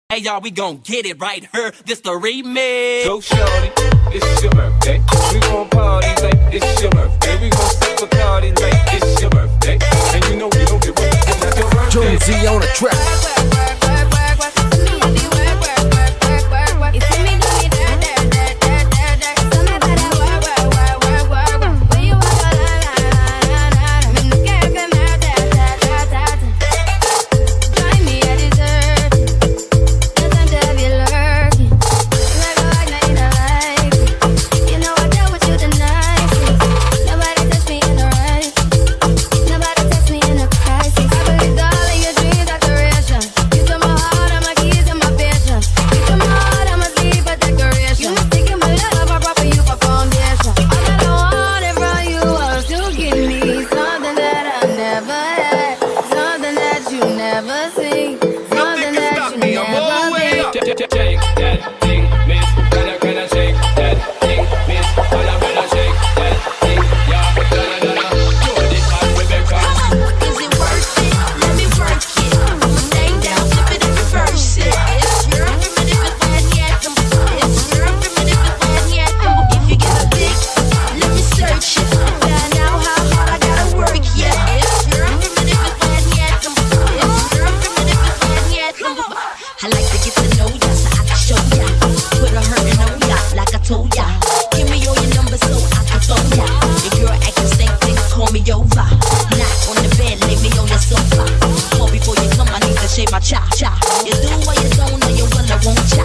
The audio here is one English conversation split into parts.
Hey y'all, we gon' get it right here. This the remix. Go shorty, it's your birthday. We gon' party like it's your birthday. We gon' sip a party like it's your birthday. And you know we don't give a fuck, it's your birthday. Jonesy on the track. I like to get to know ya, so I can show ya. Put a hurtin' on ya, like I told ya. Give me all your numbers so I can phone ya. If you're acting stank, then call me over. Not on the bed, lay me on your sofa. Call before you come, I need to shave my cha. You do or you don't, or you will or won't cha.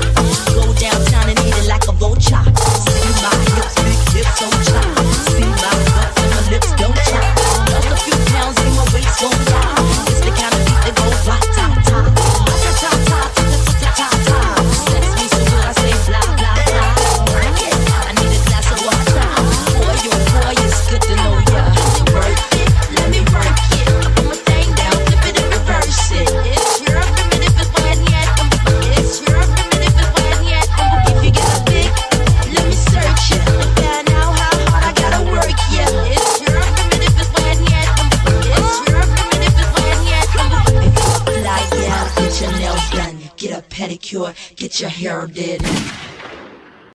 Go downtown and eat it like a vulture. See my hips, big hips, don't cha. See my butts and my lips, don't cha. Lost a few pounds in my waist, so ya. It's the kind of beat that goes ra-ta-ta. Get a pedicure, get your hair did.